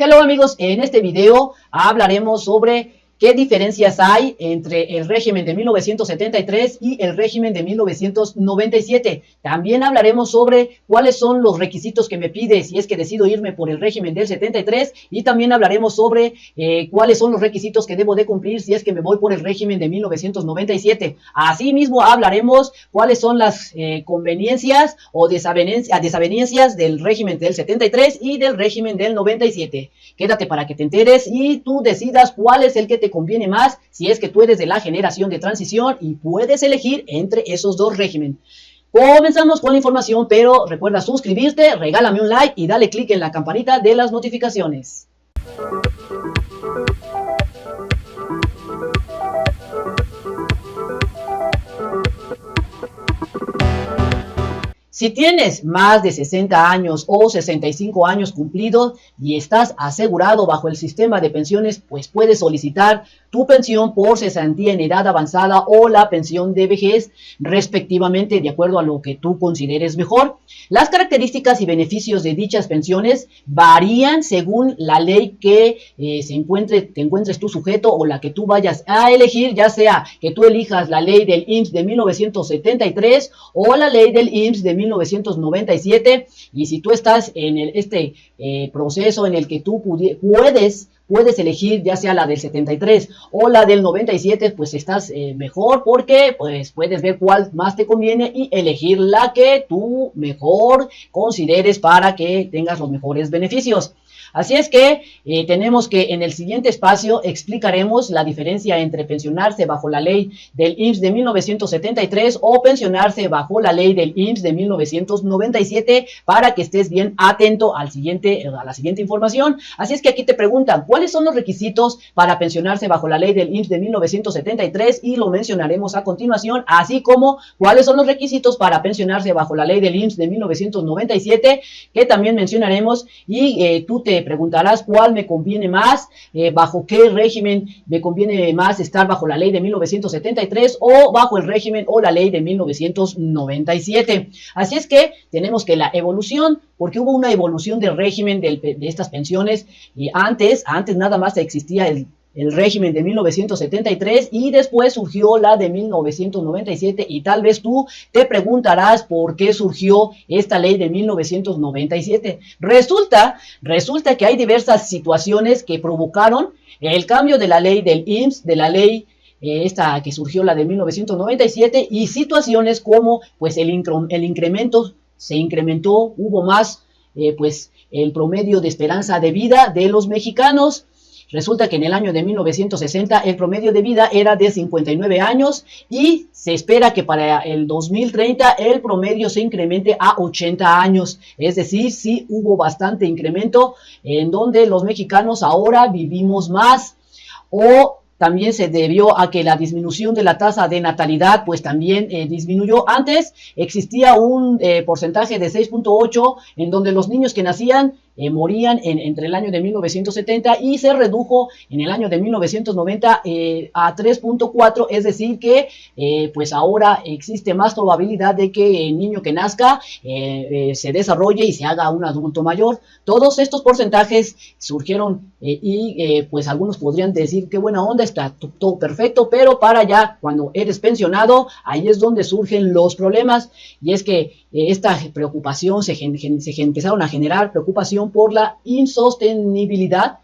Hello amigos, en este video hablaremos sobre qué diferencias hay entre el régimen de 1973 y el régimen de 1997. También hablaremos sobre cuáles son los requisitos que me pide si es que decido irme por el régimen del 73 y también hablaremos sobre cuáles son los requisitos que debo de cumplir si es que me voy por el régimen de 1997. Asimismo hablaremos cuáles son las conveniencias o desavenencias del régimen del 73 y del régimen del 97. Quédate para que te enteres y tú decidas cuál es el que te conviene más si es que tú eres de la generación de transición y puedes elegir entre esos dos regímenes. Comenzamos con la información, pero recuerda suscribirte, regálame un like y dale click en la campanita de las notificaciones. Si tienes más de 60 años o 65 años cumplidos y estás asegurado bajo el sistema de pensiones, pues puedes solicitar tu pensión por cesantía en edad avanzada o la pensión de vejez, respectivamente, de acuerdo a lo que tú consideres mejor. Las características y beneficios de dichas pensiones varían según la ley que te encuentres tú sujeto o la que tú vayas a elegir, ya sea que tú elijas la ley del IMSS de 1973 o la ley del IMSS de 1997, y si tú estás en este proceso en el que tú puedes elegir ya sea la del 73 o la del 97, pues estás mejor porque pues puedes ver cuál más te conviene y elegir la que tú mejor consideres para que tengas los mejores beneficios. Así es que tenemos que en el siguiente espacio explicaremos la diferencia entre pensionarse bajo la ley del IMSS de 1973 o pensionarse bajo la ley del IMSS de 1997 para que estés bien atento a la siguiente información. Así es que aquí te preguntan cuáles son los requisitos para pensionarse bajo la ley del IMSS de 1973 y lo mencionaremos a continuación, así como cuáles son los requisitos para pensionarse bajo la ley del IMSS de 1997 que también mencionaremos y tú te preguntarás cuál me conviene más, bajo qué régimen me conviene más estar bajo la ley de 1973 o bajo el régimen o la ley de 1997. Así es que tenemos que la evolución, porque hubo una evolución del régimen de estas pensiones y antes nada más existía el régimen de 1973 y después surgió la de 1997 y tal vez tú te preguntarás por qué surgió esta ley de 1997. Resulta que hay diversas situaciones que provocaron el cambio de la ley del IMSS, de la ley esta que surgió la de 1997 y situaciones como pues el incremento se incrementó, hubo más pues el promedio de esperanza de vida de los mexicanos. Resulta que en el año de 1960 el promedio de vida era de 59 años y se espera que para el 2030 el promedio se incremente a 80 años. Es decir, sí hubo bastante incremento en donde los mexicanos ahora vivimos más, o también se debió a que la disminución de la tasa de natalidad pues también disminuyó. Antes existía un porcentaje de 6.8 en donde los niños que nacían morían entre el año de 1970 y se redujo en el año de 1990 a 3.4, es decir que pues ahora existe más probabilidad de que el niño que nazca se desarrolle y se haga un adulto mayor. Todos estos porcentajes surgieron pues algunos podrían decir que buena onda, está todo perfecto, pero para ya cuando eres pensionado, ahí es donde surgen los problemas, y es que esta preocupación se empezaron a generar preocupación por la insostenibilidad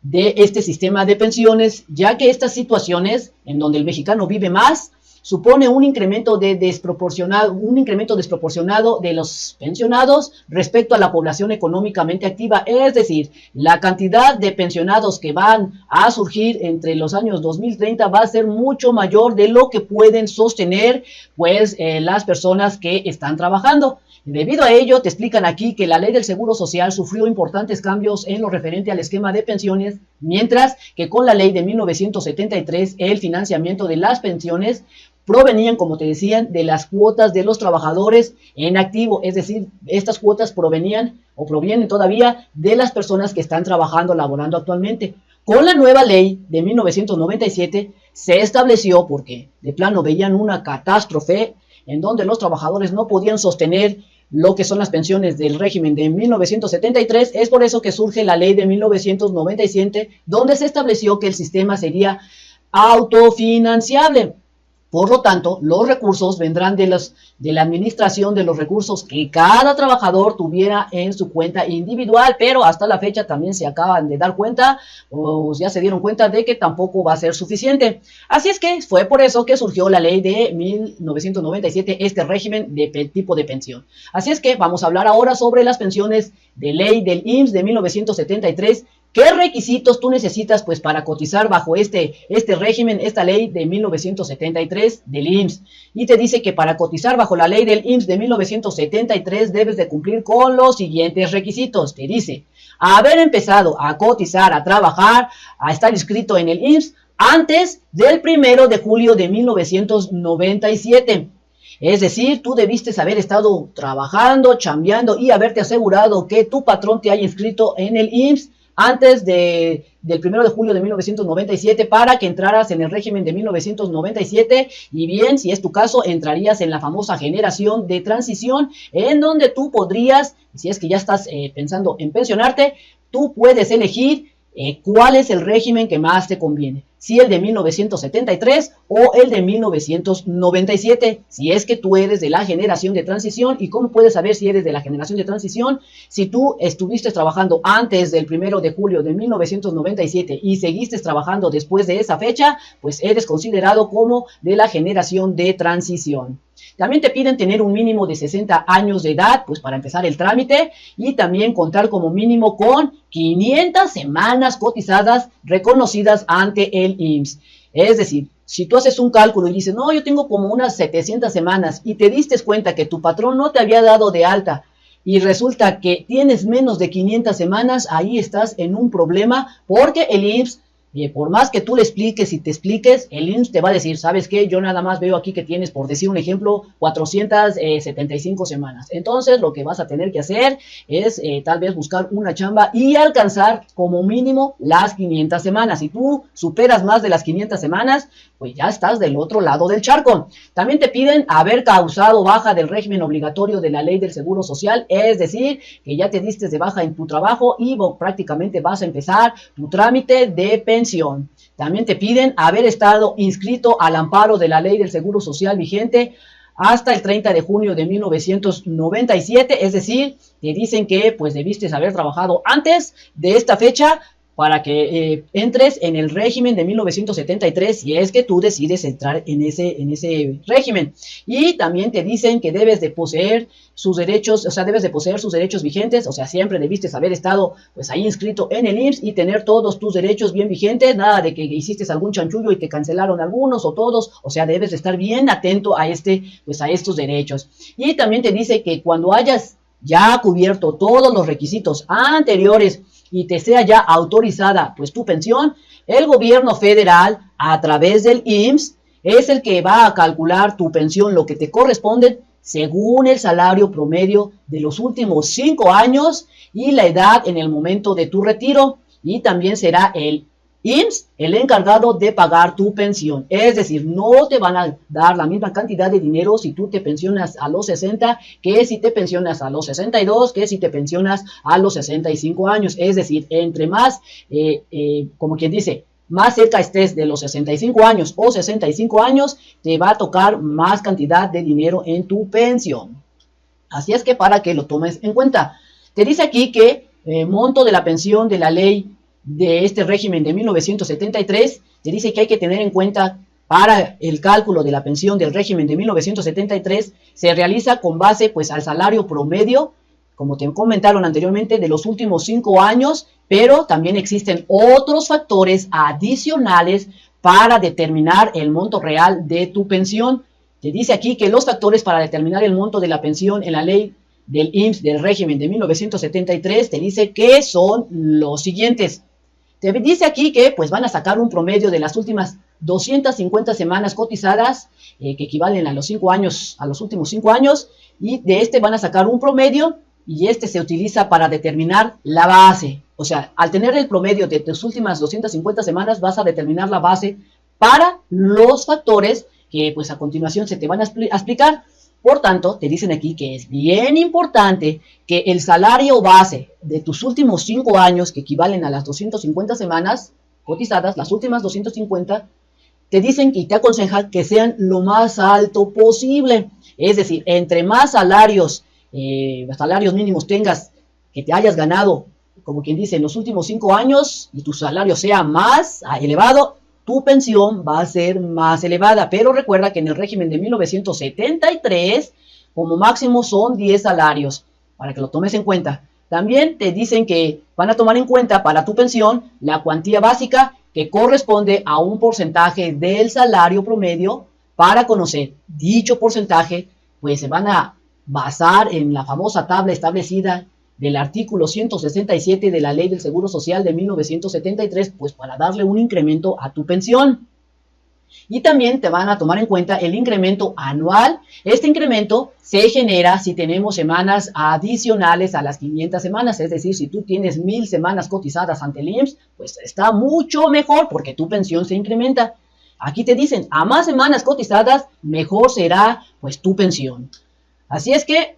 de este sistema de pensiones, ya que estas situaciones en donde el mexicano vive más supone un incremento desproporcionado de los pensionados respecto a la población económicamente activa. Es decir, la cantidad de pensionados que van a surgir entre los años 2030 va a ser mucho mayor de lo que pueden sostener pues las personas que están trabajando. Debido a ello, te explican aquí que la ley del Seguro Social sufrió importantes cambios en lo referente al esquema de pensiones, mientras que con la ley de 1973 el financiamiento de las pensiones provenían, como te decían, de las cuotas de los trabajadores en activo, es decir, estas cuotas provienen todavía de las personas que están trabajando, laborando actualmente. Con la nueva ley de 1997 se estableció, porque de plano veían una catástrofe en donde los trabajadores no podían sostener lo que son las pensiones del régimen de 1973. Es por eso que surge la ley de 1997, donde se estableció que el sistema sería autofinanciable. Por lo tanto, los recursos vendrán de la administración de los recursos que cada trabajador tuviera en su cuenta individual, pero hasta la fecha también se acaban de dar cuenta, o ya se dieron cuenta de que tampoco va a ser suficiente. Así es que fue por eso que surgió la ley de 1997, este régimen de tipo de pensión. Así es que vamos a hablar ahora sobre las pensiones de ley del IMSS de 1973. ¿Qué requisitos tú necesitas pues para cotizar bajo este régimen, esta ley de 1973 del IMSS? Y te dice que para cotizar bajo la ley del IMSS de 1973 debes de cumplir con los siguientes requisitos. Te dice, haber empezado a cotizar, a trabajar, a estar inscrito en el IMSS antes del 1 de julio de 1997. Es decir, tú debiste haber estado trabajando, chambeando y haberte asegurado que tu patrón te haya inscrito en el IMSS antes del 1 de julio de 1997 para que entraras en el régimen de 1997, y bien, si es tu caso, entrarías en la famosa generación de transición, en donde tú podrías, si es que ya estás pensando en pensionarte, tú puedes elegir cuál es el régimen que más te conviene, si el de 1973 o el de 1997, si es que tú eres de la generación de transición. ¿Y cómo puedes saber si eres de la generación de transición? Si tú estuviste trabajando antes del 1 de julio de 1997 y seguiste trabajando después de esa fecha, pues eres considerado como de la generación de transición. También te piden tener un mínimo de 60 años de edad, pues para empezar el trámite, y también contar como mínimo con 500 semanas cotizadas reconocidas ante el IMSS. Es decir, si tú haces un cálculo y dices, no, yo tengo como unas 700 semanas y te diste cuenta que tu patrón no te había dado de alta y resulta que tienes menos de 500 semanas, ahí estás en un problema, porque el IMSS, por más que tú le expliques y te expliques, el IMSS te va a decir, ¿sabes qué? Yo nada más veo aquí que tienes, por decir un ejemplo, 475 semanas. Entonces, lo que vas a tener que hacer es tal vez buscar una chamba y alcanzar como mínimo las 500 semanas. Si tú superas más de las 500 semanas, pues ya estás del otro lado del charco. También te piden haber causado baja del régimen obligatorio de la ley del Seguro Social, es decir, que ya te diste de baja en tu trabajo y prácticamente vas a empezar tu trámite de pensión. También te piden haber estado inscrito al amparo de la ley del Seguro Social vigente hasta el 30 de junio de 1997, es decir, te dicen que pues debiste haber trabajado antes de esta fecha para que entres en el régimen de 1973, si es que tú decides entrar en ese régimen. Y también te dicen que debes de poseer sus derechos, o sea, debes de poseer sus derechos vigentes, o sea, siempre debiste haber estado pues ahí inscrito en el IMSS y tener todos tus derechos bien vigentes, nada de que hiciste algún chanchullo y te cancelaron algunos o todos, o sea, debes de estar bien atento a pues a estos derechos. Y también te dice que cuando hayas ya cubierto todos los requisitos anteriores y te sea ya autorizada pues tu pensión, el gobierno federal a través del IMSS es el que va a calcular tu pensión, lo que te corresponde según el salario promedio de los últimos 5 años y la edad en el momento de tu retiro, y también será el IMSS el encargado de pagar tu pensión. Es decir, no te van a dar la misma cantidad de dinero si tú te pensionas a los 60 que si te pensionas a los 62, que si te pensionas a los 65 años. Es decir, entre más, como quien dice, más cerca estés de los 65 años o 65 años, te va a tocar más cantidad de dinero en tu pensión. Así es que para que lo tomes en cuenta. Te dice aquí que monto de la pensión de la ley de este régimen de 1973, te dice que hay que tener en cuenta para el cálculo de la pensión del régimen de 1973, se realiza con base pues al salario promedio, como te comentaron anteriormente, de los últimos 5 años, pero también existen otros factores adicionales para determinar el monto real de tu pensión. Te dice aquí que los factores para determinar el monto de la pensión en la ley del IMSS del régimen de 1973, te dice que son los siguientes. Te dice aquí que pues van a sacar un promedio de las últimas 250 semanas cotizadas, que equivalen a los 5 años, a los últimos 5 años, y de este van a sacar un promedio, y este se utiliza para determinar la base. O sea, al tener el promedio de tus últimas 250 semanas, vas a determinar la base para los factores que pues a continuación se te van a explicar. Por tanto, te dicen aquí que es bien importante que el salario base de tus últimos 5 años, que equivalen a las 250 semanas cotizadas, las últimas 250, te dicen y te aconsejan que sean lo más alto posible. Es decir, entre más salarios mínimos tengas, que te hayas ganado, como quien dice, en los últimos 5 años, y tu salario sea más elevado, tu pensión va a ser más elevada. Pero recuerda que en el régimen de 1973, como máximo son 10 salarios, para que lo tomes en cuenta. También te dicen que van a tomar en cuenta para tu pensión la cuantía básica, que corresponde a un porcentaje del salario promedio. Para conocer dicho porcentaje, pues se van a basar en la famosa tabla establecida del artículo 167 de la Ley del Seguro Social de 1973, pues para darle un incremento a tu pensión. Y también te van a tomar en cuenta el incremento anual. Este incremento se genera si tenemos semanas adicionales a las 500 semanas. Es decir, si tú tienes 1000 semanas cotizadas ante el IMSS, pues está mucho mejor porque tu pensión se incrementa. Aquí te dicen, a más semanas cotizadas, mejor será pues tu pensión. Así es que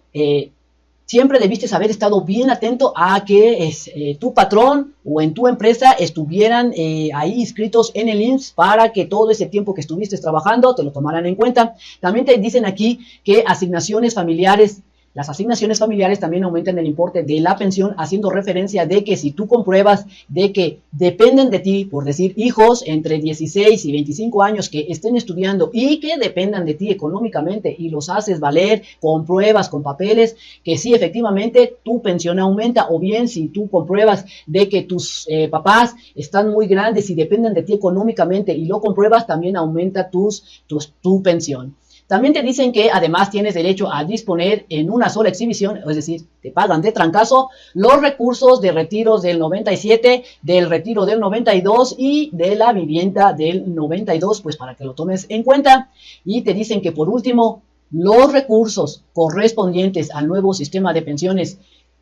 siempre debiste haber estado bien atento a que tu patrón o en tu empresa estuvieran ahí inscritos en el IMSS, para que todo ese tiempo que estuviste trabajando te lo tomaran en cuenta. También te dicen aquí que las asignaciones familiares también aumentan el importe de la pensión, haciendo referencia de que si tú compruebas de que dependen de ti, por decir hijos entre 16 y 25 años que estén estudiando y que dependan de ti económicamente, y los haces valer con pruebas, con papeles, que sí efectivamente tu pensión aumenta. O bien si tú compruebas de que tus papás están muy grandes y dependen de ti económicamente y lo compruebas, también aumenta tu pensión. También te dicen que además tienes derecho a disponer en una sola exhibición, es decir, te pagan de trancazo, los recursos de retiros del 97, del retiro del 92 y de la vivienda del 92, pues para que lo tomes en cuenta. Y te dicen que por último, los recursos correspondientes al nuevo sistema de pensiones,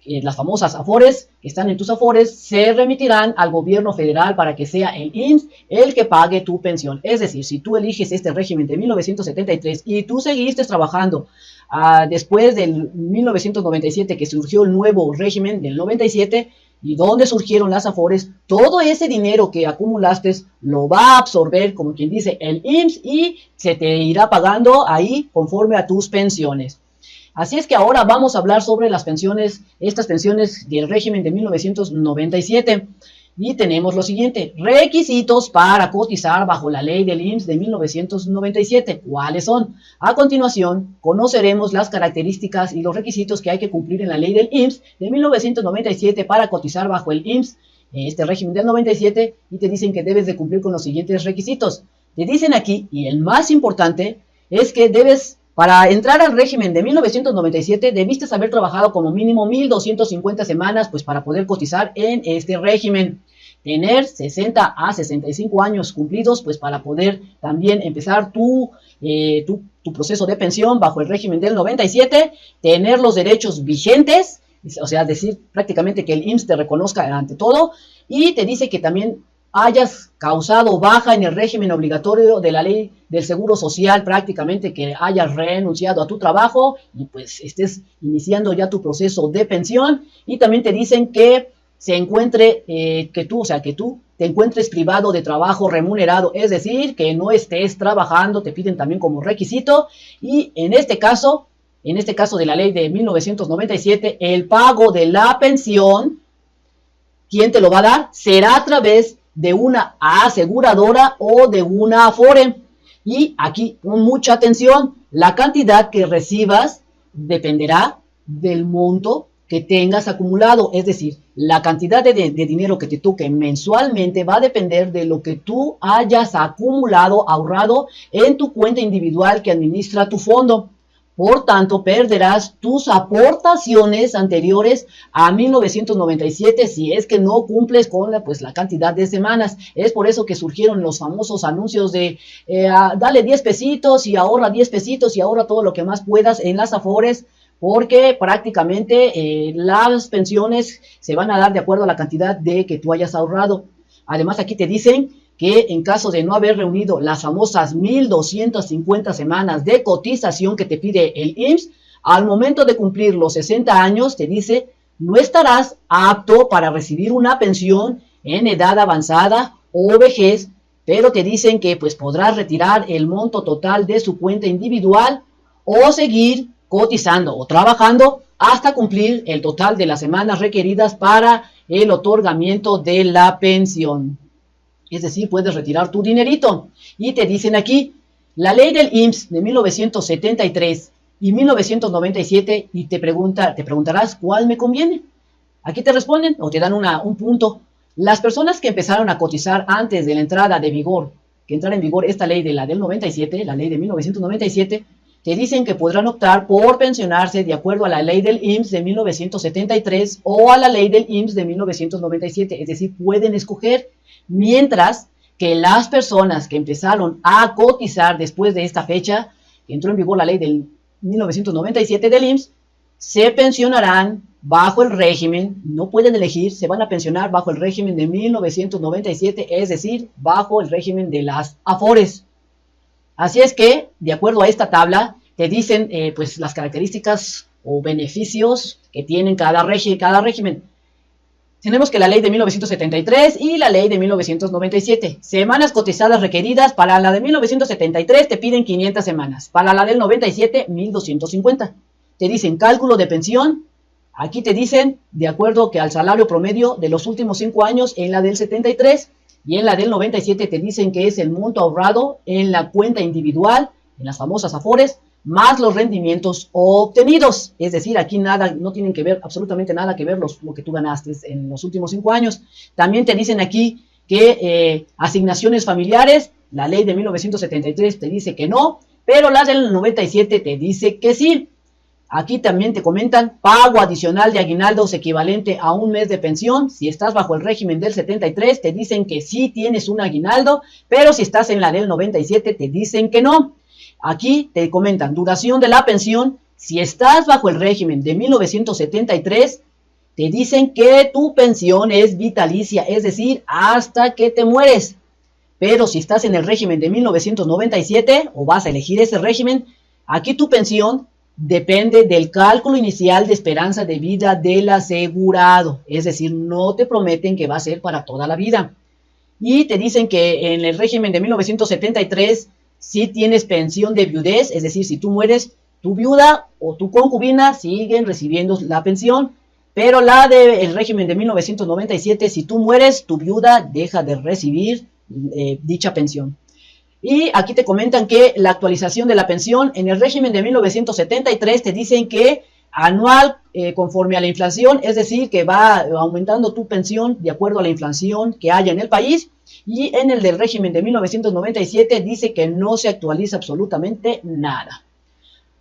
las famosas AFORES, que están en tus AFORES, se remitirán al gobierno federal para que sea el IMSS el que pague tu pensión. Es decir, si tú eliges este régimen de 1973 y tú seguiste trabajando después del 1997, que surgió el nuevo régimen del 97, y donde surgieron las AFORES, todo ese dinero que acumulaste lo va a absorber, como quien dice, el IMSS, y se te irá pagando ahí conforme a tus pensiones. Así es que ahora vamos a hablar sobre las pensiones, estas pensiones del régimen de 1997. Y tenemos lo siguiente: requisitos para cotizar bajo la ley del IMSS de 1997. ¿Cuáles son? A continuación, conoceremos las características y los requisitos que hay que cumplir en la ley del IMSS de 1997 para cotizar bajo el IMSS, este régimen del 97, y te dicen que debes de cumplir con los siguientes requisitos. Te dicen aquí, y el más importante, es que para entrar al régimen de 1997, debiste haber trabajado como mínimo 1250 semanas, pues para poder cotizar en este régimen. Tener 60 a 65 años cumplidos, pues para poder también empezar tu proceso de pensión bajo el régimen del 97. Tener los derechos vigentes, o sea, decir prácticamente que el IMSS te reconozca ante todo. Y te dice que también hayas causado baja en el régimen obligatorio de la ley del Seguro Social, prácticamente que hayas renunciado a tu trabajo y pues estés iniciando ya tu proceso de pensión. Y también te dicen que se encuentre, que tú te encuentres privado de trabajo remunerado, es decir, que no estés trabajando, te piden también como requisito. Y en este caso de la ley de 1997, el pago de la pensión, ¿quién te lo va a dar? Será a través de una aseguradora o de una AFORE. Y aquí, con mucha atención, la cantidad que recibas dependerá del monto que tengas acumulado. Es decir, la cantidad de dinero que te toque mensualmente va a depender de lo que tú hayas acumulado, ahorrado en tu cuenta individual que administra tu fondo. Por tanto, perderás tus aportaciones anteriores a 1997 si es que no cumples con la cantidad de semanas. Es por eso que surgieron los famosos anuncios de dale 10 pesitos y ahorra 10 pesitos y ahorra todo lo que más puedas en las AFORES, porque prácticamente las pensiones se van a dar de acuerdo a la cantidad de que tú hayas ahorrado. Además, aquí te dicen que en caso de no haber reunido las famosas 1.250 semanas de cotización que te pide el IMSS, al momento de cumplir los 60 años te dice no estarás apto para recibir una pensión en edad avanzada o vejez, pero te dicen que pues podrás retirar el monto total de su cuenta individual o seguir cotizando o trabajando hasta cumplir el total de las semanas requeridas para el otorgamiento de la pensión. Es decir, puedes retirar tu dinerito. Y te dicen aquí, la ley del IMSS de 1973 y 1997, y te preguntarás cuál me conviene. Aquí te responden o te dan un punto. Las personas que empezaron a cotizar antes de la entrada de vigor, que entrara en vigor esta ley de la del 97, la ley de 1997, te dicen que podrán optar por pensionarse de acuerdo a la ley del IMSS de 1973 o a la ley del IMSS de 1997, es decir, pueden escoger, mientras que las personas que empezaron a cotizar después de esta fecha, que entró en vigor la ley del 1997 del IMSS, se pensionarán bajo el régimen, no pueden elegir, se van a pensionar bajo el régimen de 1997, es decir, bajo el régimen de las AFORES. Así es que, de acuerdo a esta tabla, te dicen pues las características o beneficios que tienen cada régimen. Tenemos que la ley de 1973 y la ley de 1997. Semanas cotizadas requeridas. Para la de 1973 te piden 500 semanas. Para la del 97, 1250. Te dicen cálculo de pensión. Aquí te dicen de acuerdo que al salario promedio de los últimos 5 años en la del 73 y en la del 97 te dicen que es el monto ahorrado en la cuenta individual, en las famosas AFORES, más los rendimientos obtenidos. Es decir, aquí nada, no tienen que ver, absolutamente nada que ver lo que tú ganaste en los últimos 5 años. También te dicen aquí que asignaciones familiares, la ley de 1973 te dice que no, pero la del 97 te dice que sí. Aquí también te comentan pago adicional de aguinaldos equivalente a un mes de pensión. Si estás bajo el régimen del 73, te dicen que sí tienes un aguinaldo, pero si estás en la del 97, te dicen que no. Aquí te comentan duración de la pensión. Si estás bajo el régimen de 1973, te dicen que tu pensión es vitalicia, es decir, hasta que te mueres. Pero si estás en el régimen de 1997 o vas a elegir ese régimen, aquí tu pensión depende del cálculo inicial de esperanza de vida del asegurado. Es decir, no te prometen que va a ser para toda la vida. Y te dicen que en el régimen de 1973 sí tienes pensión de viudez, es decir, si tú mueres, tu viuda o tu concubina siguen recibiendo la pensión. Pero la del régimen de 1997, si tú mueres, tu viuda deja de recibir dicha pensión. Y aquí te comentan que la actualización de la pensión en el régimen de 1973 te dicen que anual conforme a la inflación, es decir, que va aumentando tu pensión de acuerdo a la inflación que haya en el país. Y en el del régimen de 1997 dice que no se actualiza absolutamente nada.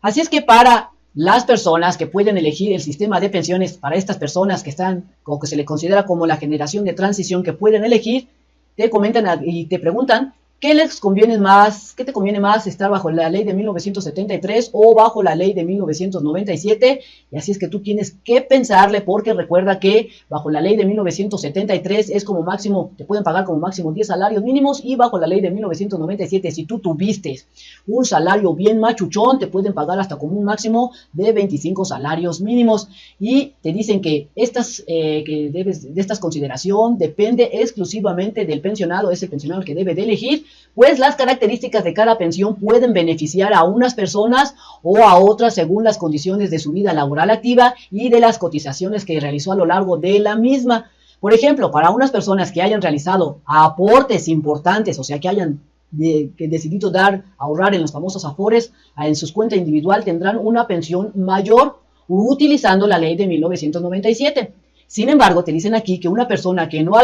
Así es que para las personas que pueden elegir el sistema de pensiones, para estas personas que están, o que se le considera como la generación de transición que pueden elegir, te comentan y te preguntan ¿qué les conviene más? ¿Qué te conviene más estar bajo la ley de 1973 o bajo la ley de 1997? Y así es que tú tienes que pensarle, porque recuerda que bajo la ley de 1973 es como máximo, te pueden pagar como máximo 10 salarios mínimos, y bajo la ley de 1997, si tú tuviste un salario bien machuchón, te pueden pagar hasta como un máximo de 25 salarios mínimos. Y te dicen que de estas consideración depende exclusivamente del pensionado, es el pensionado el que debe de elegir, pues las características de cada pensión pueden beneficiar a unas personas o a otras según las condiciones de su vida laboral activa y de las cotizaciones que realizó a lo largo de la misma. Por ejemplo, para unas personas que hayan realizado aportes importantes, o sea, que hayan decidido ahorrar en los famosos AFORES, en sus cuentas individual, tendrán una pensión mayor utilizando la ley de 1997. Sin embargo, te dicen aquí que una persona que no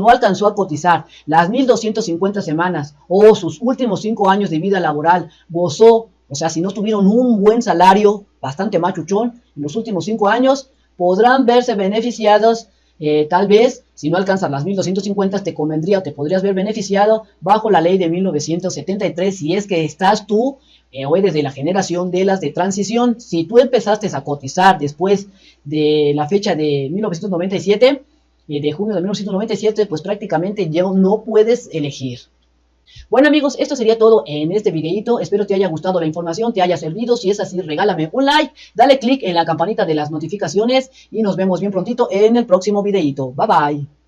alcanzó a cotizar las 1.250 semanas o sus últimos 5 años de vida laboral gozó, o sea, si no tuvieron un buen salario, bastante machuchón, en los últimos 5 años, podrán verse beneficiados. Tal vez, si no alcanzas las 1.250, te convendría o te podrías ver beneficiado bajo la ley de 1973 si es que estás tú o eres de la generación de las de transición. Si tú empezaste a cotizar después de la fecha de 1997, de junio de 1997, pues prácticamente ya no puedes elegir. Bueno amigos, esto sería todo en este videito. Espero te haya gustado la información, te haya servido. Si es así, regálame un like, dale click en la campanita de las notificaciones y nos vemos bien prontito en el próximo videito. Bye bye.